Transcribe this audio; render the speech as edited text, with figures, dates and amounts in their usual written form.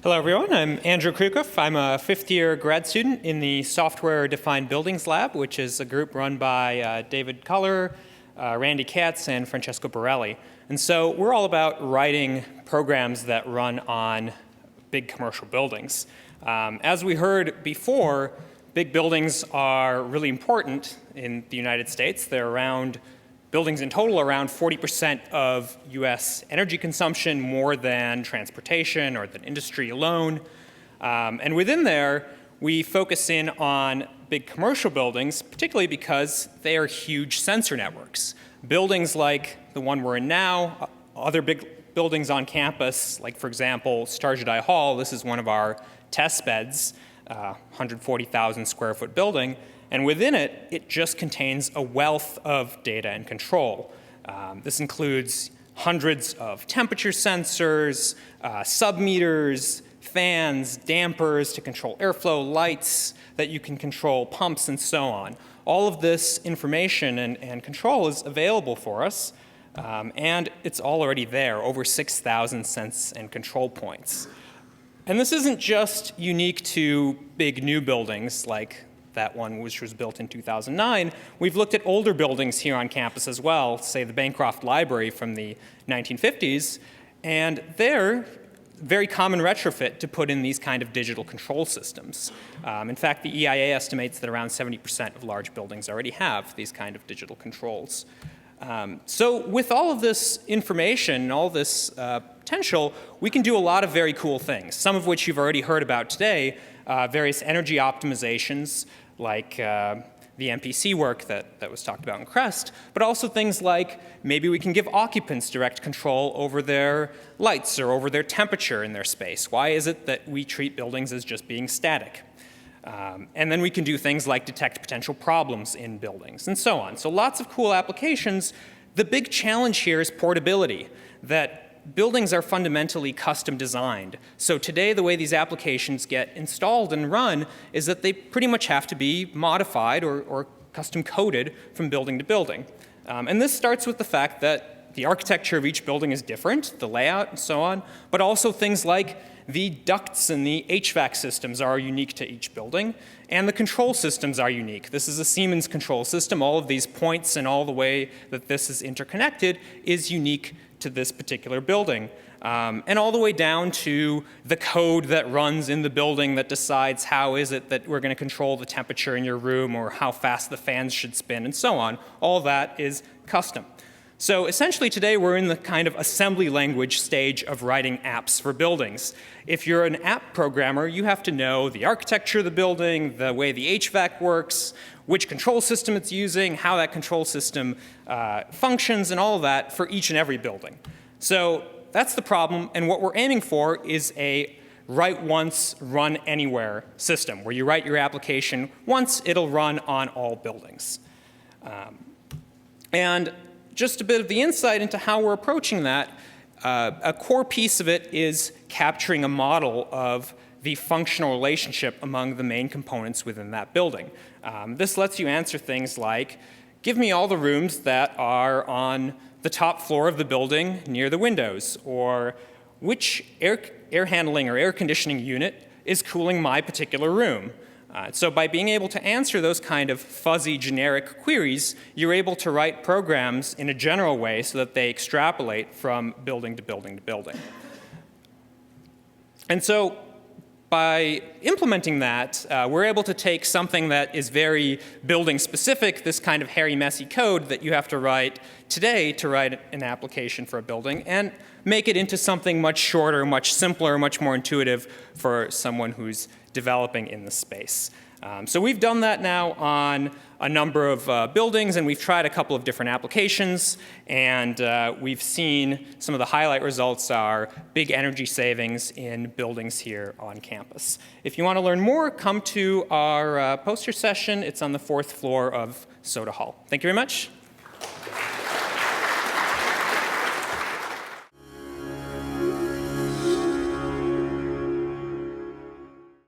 Hello, everyone. I'm Andrew Krioukov. I'm a fifth-year grad student in the Software-Defined Buildings Lab, which is a group run by David Culler, Randy Katz, and Francesco Borelli. And so we're all about writing programs that run on big commercial buildings. As we heard before, big buildings are really important in the United States. They're around buildings in total around 40% of US energy consumption, more than transportation or than industry alone. And within there, we focus in on big commercial buildings, particularly because they are huge sensor networks. Buildings like the one we're in now, other big buildings on campus, like for example, Starjadai Hall, this is one of our test beds, 140,000 square foot building. And within it, it just contains a wealth of data and control. This includes hundreds of temperature sensors, submeters, fans, dampers to control airflow, lights that you can control, pumps, and so on. All of this information and control is available for us, and it's all already there, over 6,000 sense and control points. And this isn't just unique to big new buildings like that one which was built in 2009. We've looked at older buildings here on campus as well, say the Bancroft Library from the 1950s, and they're very common retrofit to put in these kind of digital control systems. In fact, the EIA estimates that around 70% of large buildings already have these kind of digital controls. So with all of this information, all this potential, we can do a lot of very cool things, some of which you've already heard about today, various energy optimizations, like the MPC work that was talked about in CREST, but also things like maybe we can give occupants direct control over their lights or over their temperature in their space. Why is it that we treat buildings as just being static? And then we can do things like detect potential problems in buildings and so on. So lots of cool applications. The big challenge here is portability, that buildings are fundamentally custom designed. So today, the way these applications get installed and run is that they pretty much have to be modified or custom coded from building to building. And this starts with the fact that the architecture of each building is different, the layout and so on, but also things like the ducts and the HVAC systems are unique to each building, and the control systems are unique. This is a Siemens control system. All of these points and all the way that this is interconnected is unique to this particular building. And all the way down to the code that runs in the building that decides how is it that we're going to control the temperature in your room or how fast the fans should spin and so on. All that is custom. So essentially today we're in the kind of assembly language stage of writing apps for buildings. If you're an app programmer, you have to know the architecture of the building, the way the HVAC works, which control system it's using, how that control system functions, and all of that for each and every building. So that's the problem, and what we're aiming for is a write once, run anywhere system, where you write your application once, it'll run on all buildings. And just a bit of the insight into how we're approaching that, a core piece of it is capturing a model of the functional relationship among the main components within that building. This lets you answer things like, give me all the rooms that are on the top floor of the building near the windows, or which air handling or air conditioning unit is cooling my particular room. So by being able to answer those kind of fuzzy generic queries, you're able to write programs in a general way so that they extrapolate from building to building to building. And so by implementing that, we're able to take something that is very building specific, this kind of hairy, messy code that you have to write today to write an application for a building, and make it into something much shorter, much simpler, much more intuitive for someone who's developing in the space. So we've done that now on a number of buildings, and we've tried a couple of different applications, and we've seen some of the highlight results are big energy savings in buildings here on campus. If you want to learn more, come to our poster session. It's on the 4th floor of Soda Hall. Thank you very much.